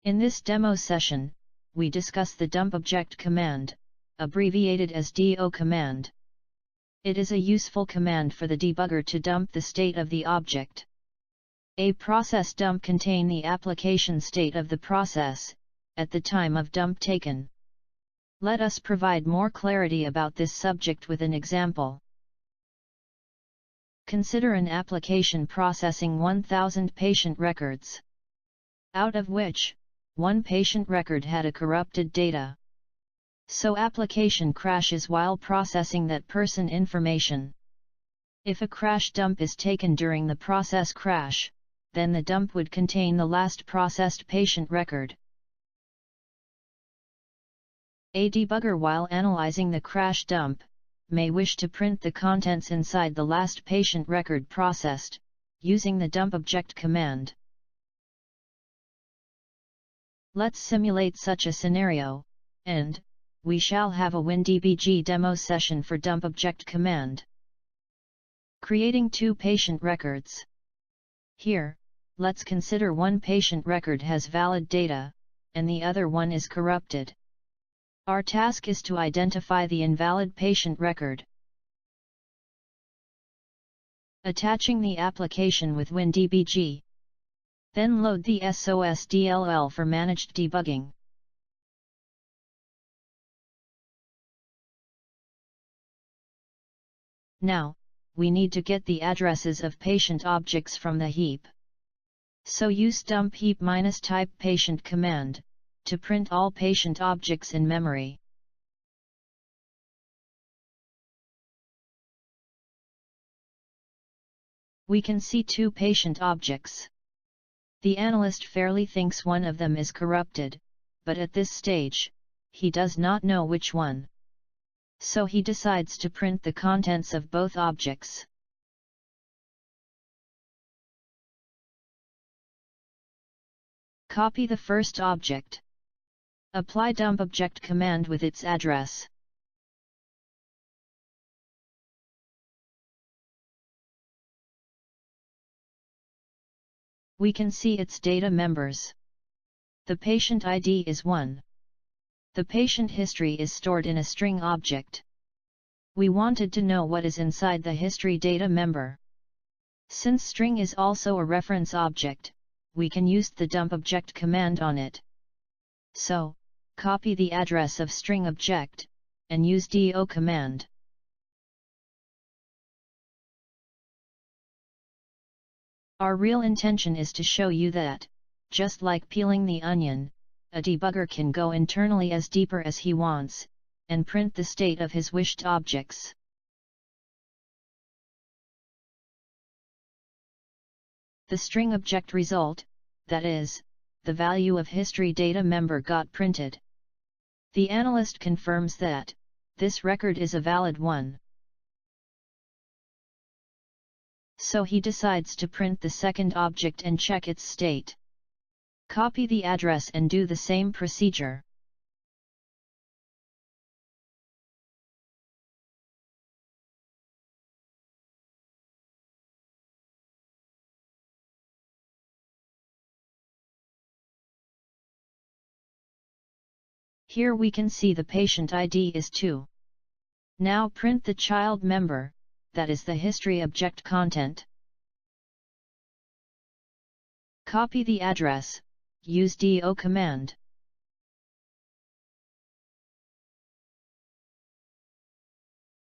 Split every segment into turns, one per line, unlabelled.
In this demo session, we discuss the dump object command, abbreviated as DO command. It is a useful command for the debugger to dump the state of the object. A process dump contains the application state of the process, at the time of dump taken. Let us provide more clarity about this subject with an example. Consider an application processing 1000 patient records, out of which, one patient record had a corrupted data. So application crashes while processing that person information. If a crash dump is taken during the process crash, then the dump would contain the last processed patient record. A debugger, while analyzing the crash dump, may wish to print the contents inside the last patient record processed, using the dump object command. Let's simulate such a scenario, and we shall have a WinDBG demo session for dump object command. Creating two patient records. Here, let's consider one patient record has valid data, and the other one is corrupted. Our task is to identify the invalid patient record. Attaching the application with WinDBG. Then load the SOS DLL for managed debugging. Now, we need to get the addresses of patient objects from the heap. So use dump heap -type patient command, to print all patient objects in memory. We can see two patient objects. The analyst fairly thinks one of them is corrupted, but at this stage, he does not know which one. So he decides to print the contents of both objects. Copy the first object. Apply dump object command with its address. We can see its data members. The patient ID is 1. The patient history is stored in a string object. We wanted to know what is inside the history data member. Since string is also a reference object, we can use the dump object command on it. So, copy the address of string object, and use DO command. Our real intention is to show you that, just like peeling the onion, a debugger can go internally as deeper as he wants, and print the state of his wished objects. The string object result, that is, the value of history data member, got printed. The analyst confirms that this record is a valid one. So he decides to print the second object and check its state. Copy the address and do the same procedure. Here we can see the patient ID is 2. Now print the child member, that is the history object content. Copy the address, use DO command.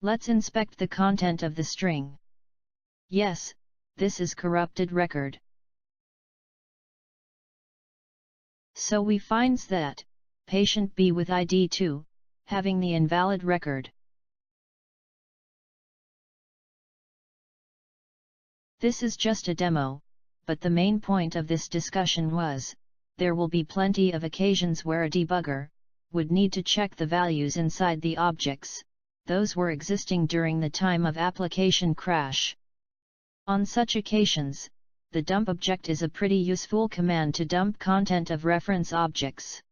Let's inspect the content of the string. Yes, this is corrupted record. So we finds that patient B with ID 2, having the invalid record. This is just a demo, but the main point of this discussion was, there will be plenty of occasions where a debugger would need to check the values inside the objects, those were existing during the time of application crash. On such occasions, the dump object is a pretty useful command to dump content of reference objects.